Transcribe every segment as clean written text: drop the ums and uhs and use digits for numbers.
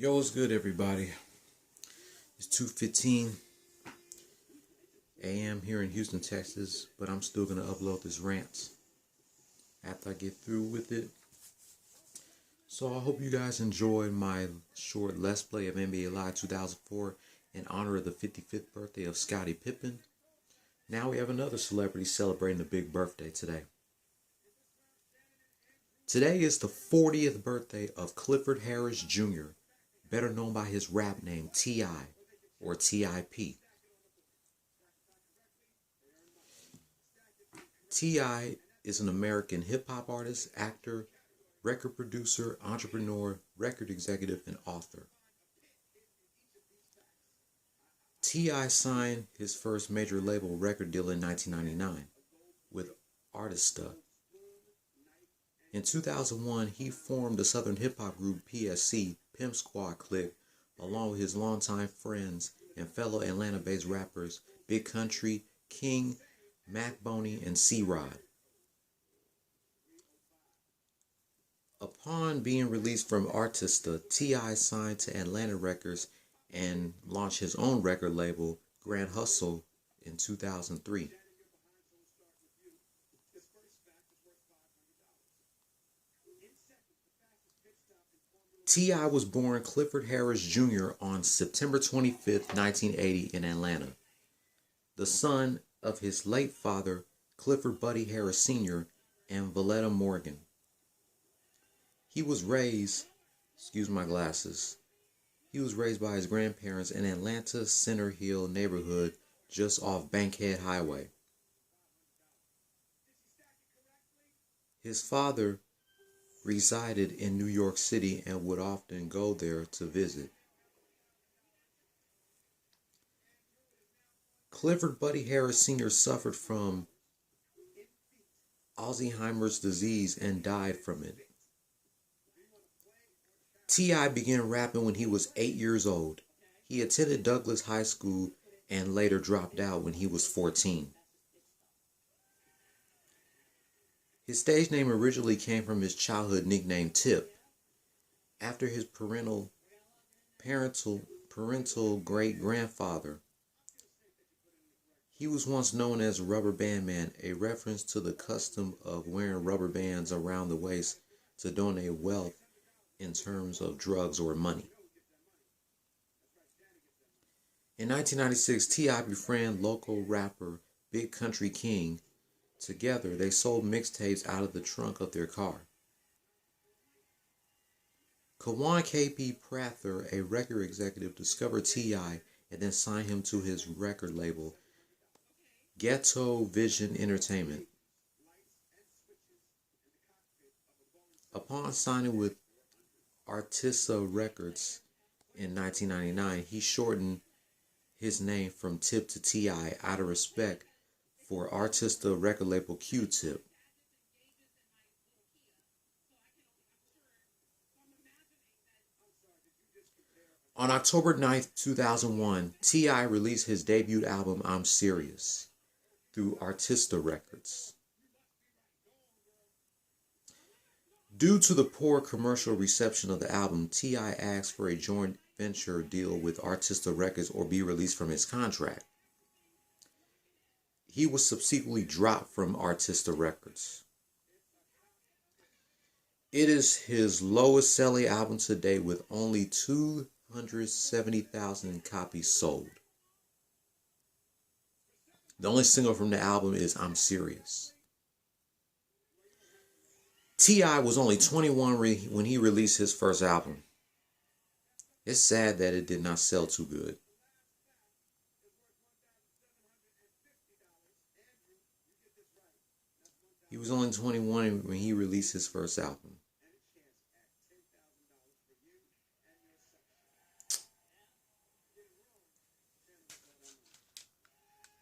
Yo, what's good, everybody? It's 2:15 a.m. here in Houston, Texas, but I'm still going to upload this rant after I get through with it. So I hope you guys enjoyed my short Let's Play of NBA Live 2004 in honor of the 55th birthday of Scottie Pippen. Now we have another celebrity celebrating a big birthday today. Today is the 40th birthday of Clifford Harris Jr., better known by his rap name T.I. or T.I.P. T.I. is an American hip-hop artist, actor, record producer, entrepreneur, record executive, and author. T.I. signed his first major label record deal in 1999 with Artista. In 2001, he formed the southern hip-hop group PSC, Pimp Squad Click, along with his longtime friends and fellow Atlanta-based rappers Big Country, King, Mac Boney, and C-Rod. Upon being released from Artista, T.I. signed to Atlantic Records and launched his own record label, Grand Hustle, in 2003. T.I. was born Clifford Harris Jr. on September 25, 1980 in Atlanta, the son of his late father, Clifford Buddy Harris Sr. and Valletta Morgan. He was raised by his grandparents in Atlanta's Center Hill neighborhood just off Bankhead Highway. His father resided in New York City and would often go there to visit. Clifford Buddy Harris Sr. suffered from Alzheimer's disease and died from it. T.I. began rapping when he was 8 years old. He attended Douglas High School and later dropped out when he was 14. His stage name originally came from his childhood nickname Tip, after his parental great-grandfather. He was once known as Rubber Band Man, a reference to the custom of wearing rubber bands around the waist to donate wealth in terms of drugs or money. In 1996, T.I. befriended local rapper Big Country King. Together, they sold mixtapes out of the trunk of their car. Kawan K.P. Prather, a record executive, discovered T.I. and then signed him to his record label, Ghetto Vision Entertainment. Upon signing with Artista Records in 1999, he shortened his name from Tip to T.I. out of respect for Artista record label Q-Tip. On October 9, 2001, T.I. released his debut album, I'm Serious, through Artista Records. Due to the poor commercial reception of the album, T.I. asked for a joint venture deal with Artista Records or be released from his contract. He was subsequently dropped from Artista Records. It is his lowest selling album to date with only 270,000 copies sold. The only single from the album is I'm Serious. T.I. was only 21 when he released his first album. It's sad that it did not sell too good. He was only 21 when he released his first album.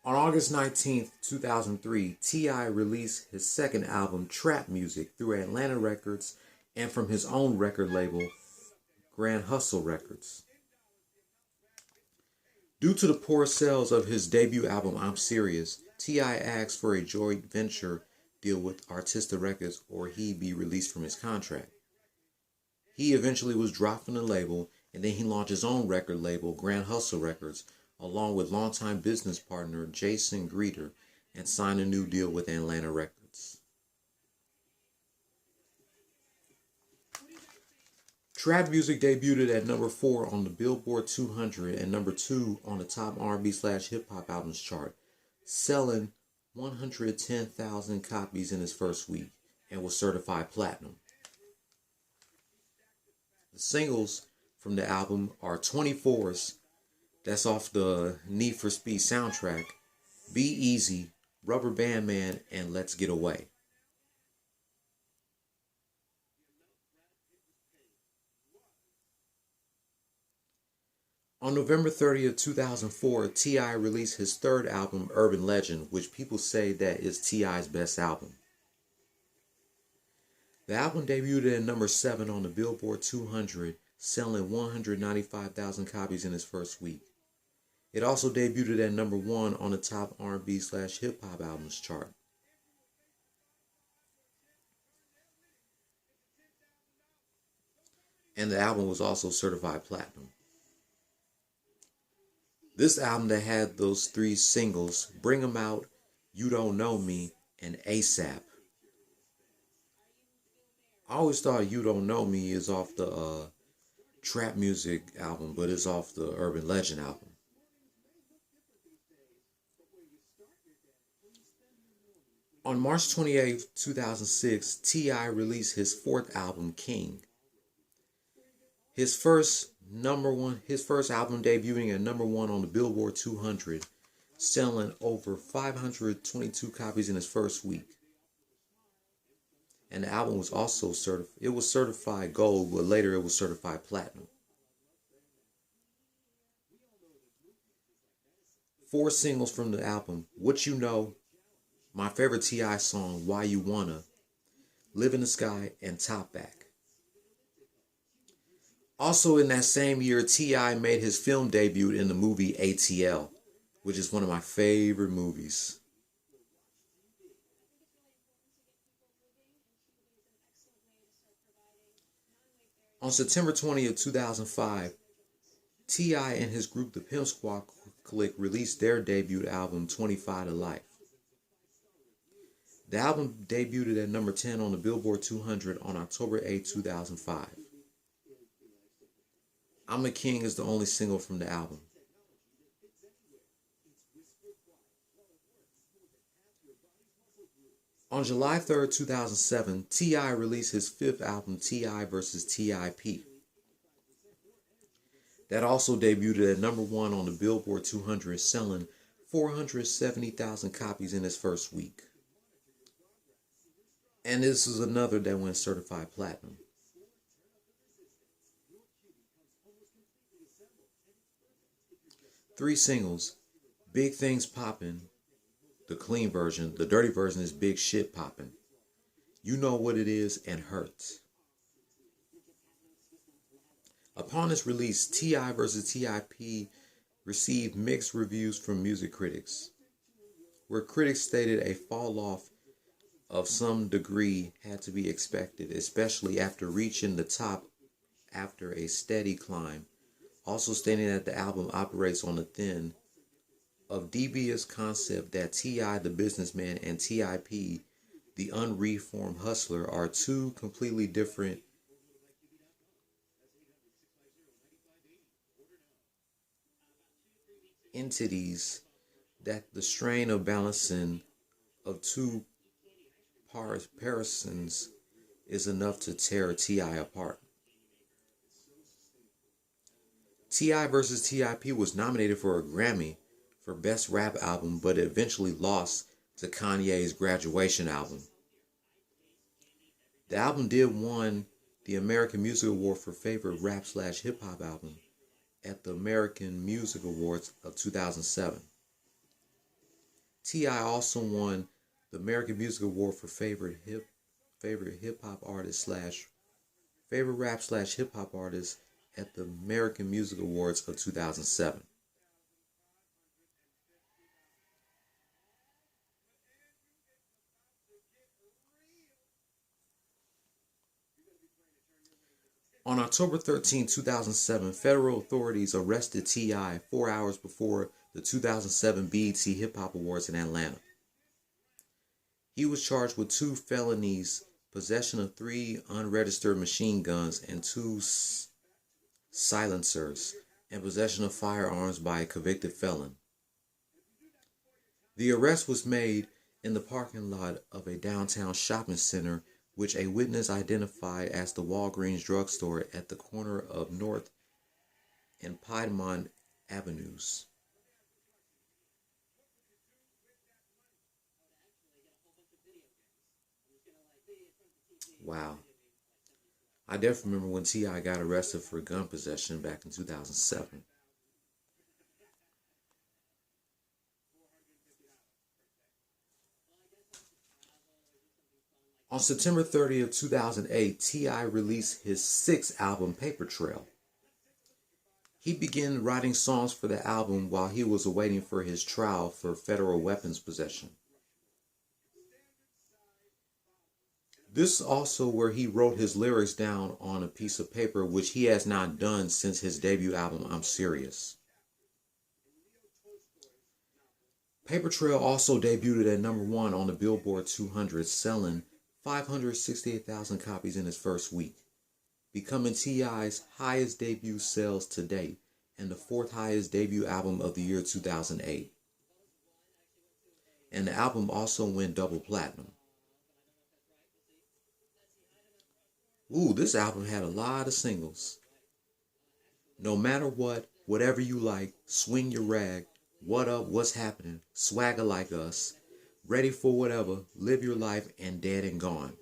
On August 19, 2003, T.I. released his second album, Trap Music, through Atlantic Records and from his own record label, Grand Hustle Records. Due to the poor sales of his debut album, I'm Serious, T.I. asked for a joint venture deal with Artista Records or he be released from his contract. He eventually was dropped from the label and then he launched his own record label, Grand Hustle Records, along with longtime business partner Jason Greeter, and signed a new deal with Atlanta Records. Trap music debuted at number 4 on the Billboard 200 and number 2 on the top R&B/hip hop albums chart, selling 110,000 copies in its first week and was certified platinum. The singles from the album are 24's, that's off the Need for Speed soundtrack, Be Easy, Rubber Band Man, and Let's Get Away. On November 30th, 2004, T.I. released his third album, Urban Legend, which people say that is T.I.'s best album. The album debuted at number 7 on the Billboard 200, selling 195,000 copies in its first week. It also debuted at number 1 on the top R&B/hip hop albums chart. And the album was also certified platinum. This album that had those 3 singles, Bring 'Em Out, You Don't Know Me, and ASAP. I always thought You Don't Know Me is off the trap music album, but it's off the Urban Legend album. On March 28, 2006, T.I. released his 4th album, King. His first album debuting at number 1 on the Billboard 200, selling over 522 copies in his first week. And the album was also certified gold, but later it was certified platinum. 4 singles from the album: What You Know, my favorite T.I. song, Why You Wanna, Live in the Sky, and Top Back. Also in that same year, T.I. made his film debut in the movie ATL, which is one of my favorite movies. On September 20th, 2005, T.I. and his group, the Pimp Squad Clique, released their debut album, 25 to Life. The album debuted at number 10 on the Billboard 200 on October 8, 2005. I'm a King is the only single from the album. On July 3rd, 2007, T.I. released his 5th album, T.I. vs. T.I.P. That also debuted at number 1 on the Billboard 200, selling 470,000 copies in its first week. And this is another that went certified platinum. Three singles: Big Things Poppin', the clean version. The dirty version is Big Shit Poppin', You Know What It Is, and Hurts. Upon its release, T.I. vs. T.I.P. received mixed reviews from music critics, where critics stated a fall off of some degree had to be expected, especially after reaching the top after a steady climb, also stating that the album operates on the thin of devious concept that T.I. the businessman and T.I.P. the unreformed hustler are two completely different entities, that the strain of balancing of two persons is enough to tear T.I. apart. T.I. vs. T.I.P. was nominated for a Grammy for Best Rap Album, but eventually lost to Kanye's Graduation album. The album did win the American Music Award for Favorite Rap/Hip Hop Album at the American Music Awards of 2007. T.I. also won the American Music Award for Favorite Hip Hop Artist / Favorite Rap/Hip Hop Artist at the American Music Awards of 2007. On October 13, 2007, federal authorities arrested T.I. 4 hours before the 2007 BET Hip Hop Awards in Atlanta. He was charged with 2 felonies, possession of 3 unregistered machine guns and 2 silencers, and possession of firearms by a convicted felon. The arrest was made in the parking lot of a downtown shopping center, which a witness identified as the Walgreens drugstore at the corner of North and Piedmont Avenues. Wow. I definitely remember when T.I. got arrested for gun possession back in 2007. On September 30th, 2008, T.I. released his 6th album, Paper Trail. He began writing songs for the album while he was awaiting for his trial for federal weapons possession. This is also where he wrote his lyrics down on a piece of paper, which he has not done since his debut album, I'm Serious. Paper Trail also debuted at #1 on the Billboard 200, selling 568,000 copies in its first week, becoming T.I.'s highest debut sales to date and the 4th highest debut album of the year 2008. And the album also went double platinum. Ooh, this album had a lot of singles. No Matter What, Whatever You Like, Swing Your Rag, What Up, What's Happening, Swagger Like Us, Ready for Whatever, Live Your Life, and Dead and Gone.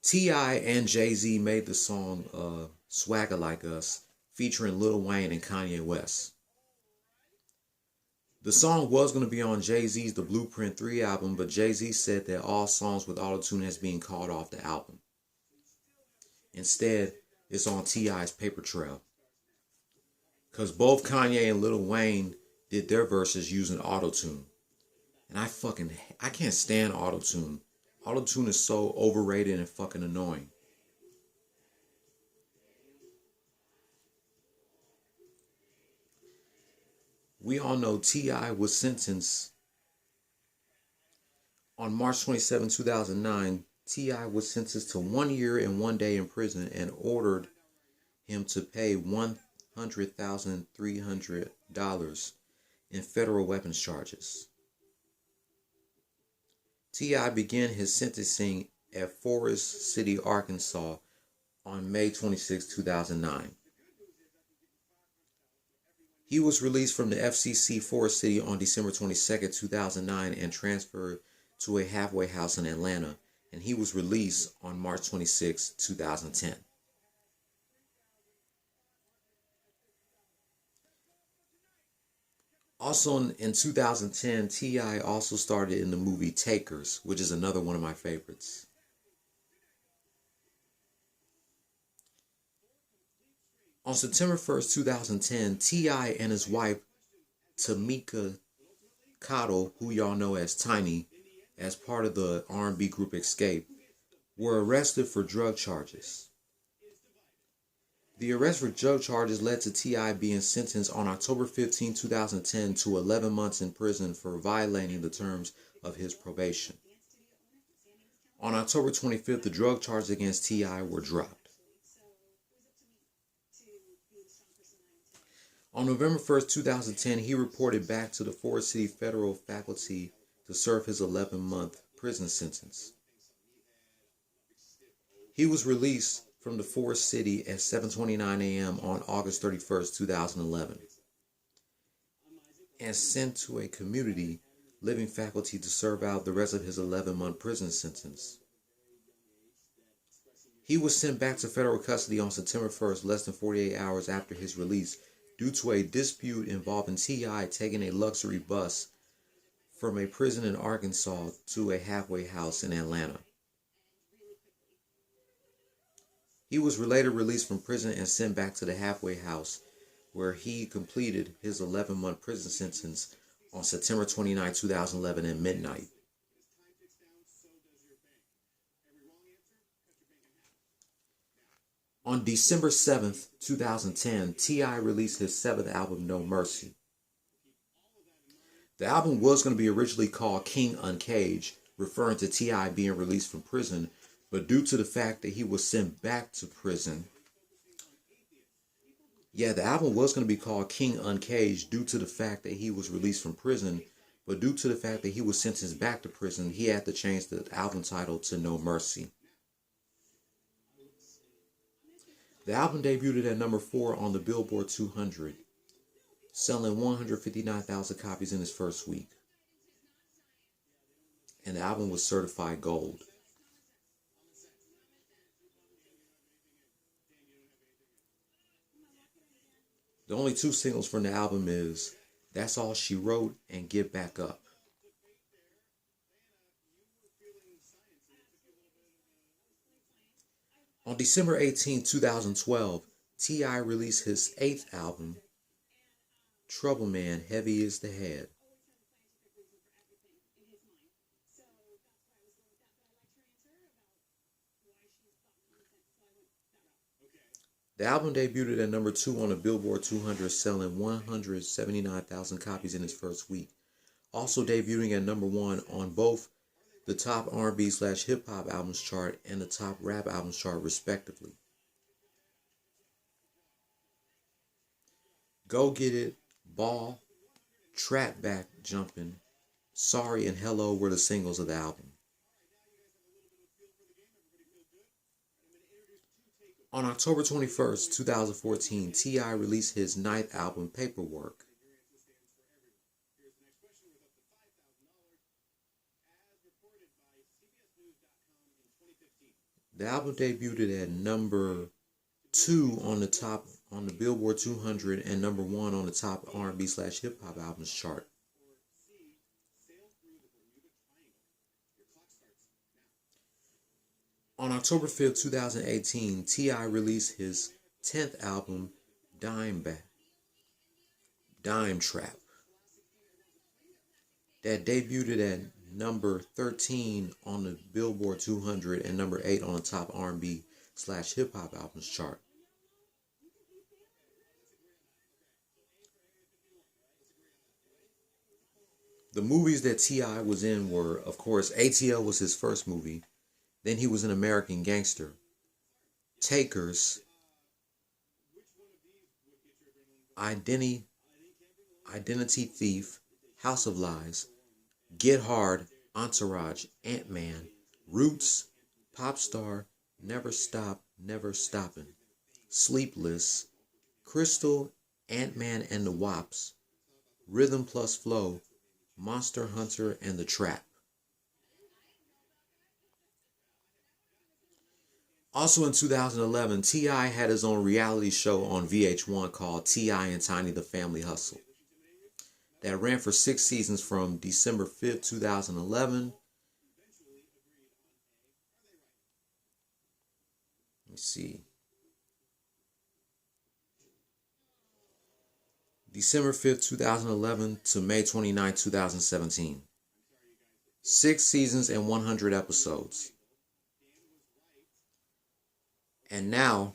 T.I. and Jay-Z made the song Swagger Like Us, featuring Lil Wayne and Kanye West. The song was going to be on Jay-Z's The Blueprint 3 album, but Jay-Z said that all songs with autotune has been called off the album. Instead, it's on T.I.'s Paper Trail. Because both Kanye and Lil Wayne did their verses using autotune. And I can't stand autotune. Autotune is so overrated and fucking annoying. We all know T.I. was sentenced on March 27, 2009. T.I. was sentenced to 1 year and 1 day in prison and ordered him to pay $100,300 in federal weapons charges. T.I. began his sentencing at Forest City, Arkansas on May 26, 2009. He was released from the FCC Forest City on December 22, 2009 and transferred to a halfway house in Atlanta, and he was released on March 26, 2010. Also in 2010, T.I. also started in the movie Takers, which is another one of my favorites. On September 1st, 2010, T.I. and his wife, Tamika Cottle, who y'all know as Tiny, as part of the R&B group Escape, were arrested for drug charges. The arrest for drug charges led to T.I. being sentenced on October 15, 2010 to 11 months in prison for violating the terms of his probation. On October 25th, the drug charges against T.I. were dropped. On November 1st, 2010, he reported back to the Forest City Federal Faculty to serve his 11-month prison sentence. He was released from the Forest City at 7:29 a.m. on August 31st, 2011, and sent to a community living faculty to serve out the rest of his 11-month prison sentence. He was sent back to federal custody on September 1st, less than 48 hours after his release, due to a dispute involving T.I. taking a luxury bus from a prison in Arkansas to a halfway house in Atlanta. He was later released from prison and sent back to the halfway house, where he completed his 11-month prison sentence on September 29, 2011 at midnight. On December 7th, 2010, T.I. released his seventh album, No Mercy. The album was going to be originally called King Uncaged, referring to T.I. being released from prison, but due to the fact that he was sent back to prison, the album was going to be called King Uncaged due to the fact that he was released from prison, but due to the fact that he was sentenced back to prison, he had to change the album title to No Mercy. The album debuted at number 4 on the Billboard 200, selling 159,000 copies in its first week. And the album was certified gold. The only two singles from the album is That's All She Wrote and Get Back Up. On December 18, 2012, T.I. released his 8th album, Trouble Man, Heavy Is the Head. The album debuted at number 2 on the Billboard 200, selling 179,000 copies in its first week. Also debuting at number 1 on both the top R&B/hip-hop albums chart and the top rap albums chart, respectively. Go Get It, Ball, Trap Back Jumpin', Sorry, and Hello were the singles of the album. On October 21st, 2014, T.I. released his 9th album, Paperwork. The album debuted at number 2 on the Billboard 200 and number 1 on the top R&B/hip-hop albums chart. On October 5th, 2018, T.I. released his 10th album, Dime Trap, that debuted at number 13 on the Billboard 200 and number 8 on the top R&B/hip-hop albums chart. The movies that T.I. was in were, of course, ATL was his first movie. Then he was in American Gangster, Takers, Identity Thief, House of Lies, Get Hard, Entourage, Ant-Man, Roots, Popstar, Never Stop, Never Stoppin', Sleepless, Crystal, Ant-Man and the Wops, Rhythm Plus Flow, Monster Hunter, and The Trap. Also in 2011, T.I. had his own reality show on VH1 called T.I. and Tiny the Family Hustle, that ran for 6 seasons from December 5th, 2011. Let me see. December 5th, 2011 to May 29, 2017. 6 seasons and 100 episodes. And now,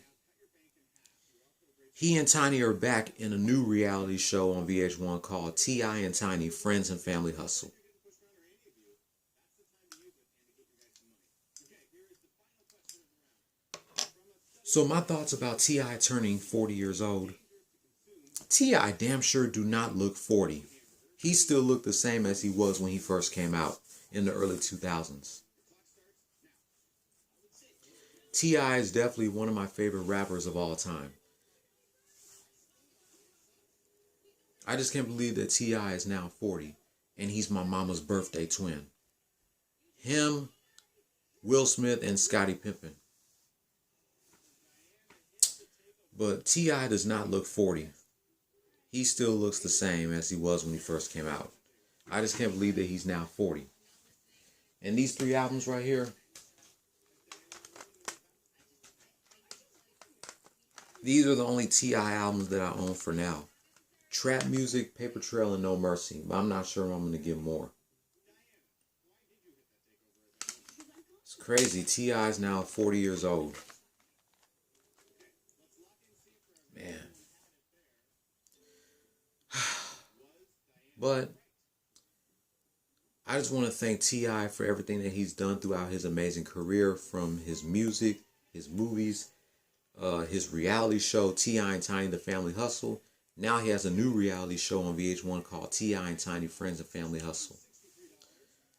he and Tiny are back in a new reality show on VH1 called T.I. and Tiny, Friends and Family Hustle. So my thoughts about T.I. turning 40 years old. T.I. damn sure do not look 40. He still looked the same as he was when he first came out in the early 2000s. T.I. is definitely one of my favorite rappers of all time. I just can't believe that T.I. is now 40 and he's my mama's birthday twin. Him, Will Smith, and Scottie Pippen. But T.I. does not look 40. He still looks the same as he was when he first came out. I just can't believe that he's now 40. And these 3 albums right here, these are the only T.I. albums that I own for now. Trap Music, Paper Trail, and No Mercy. But I'm not sure I'm going to get more. It's crazy. T.I. is now 40 years old. But I just want to thank T.I. for everything that he's done throughout his amazing career, from his music, his movies, his reality show, T.I. and Tiny the Family Hustle. Now he has a new reality show on VH1 called T.I. and Tiny Friends and Family Hustle.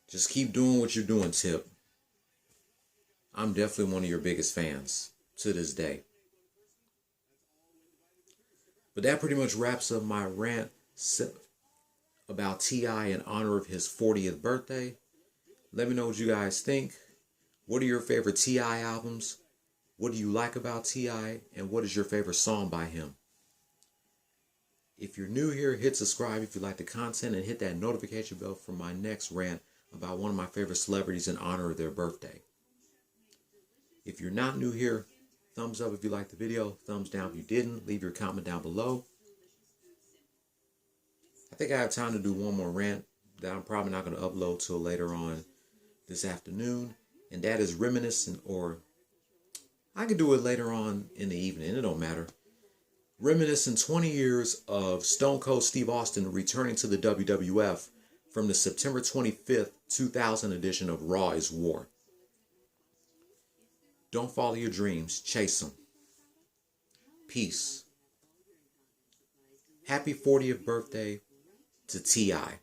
Just keep doing what you're doing, Tip. I'm definitely one of your biggest fans to this day. But that pretty much wraps up my rant about T.I. in honor of his 40th birthday. Let me know what you guys think. What are your favorite T.I. albums? What do you like about T.I.? And what is your favorite song by him? If you're new here, hit subscribe if you like the content, and hit that notification bell for my next rant about one of my favorite celebrities in honor of their birthday. If you're not new here, thumbs up if you liked the video, thumbs down if you didn't. Leave your comment down below. I think I have time to do one more rant that I'm probably not going to upload till later on this afternoon, and that is reminiscent, or I could do it later on in the evening, it don't matter. Reminiscing 20 years of Stone Cold Steve Austin returning to the WWF from the September 25th, 2000 edition of Raw is War. Don't follow your dreams, chase them. Peace. Happy 40th birthday to T.I.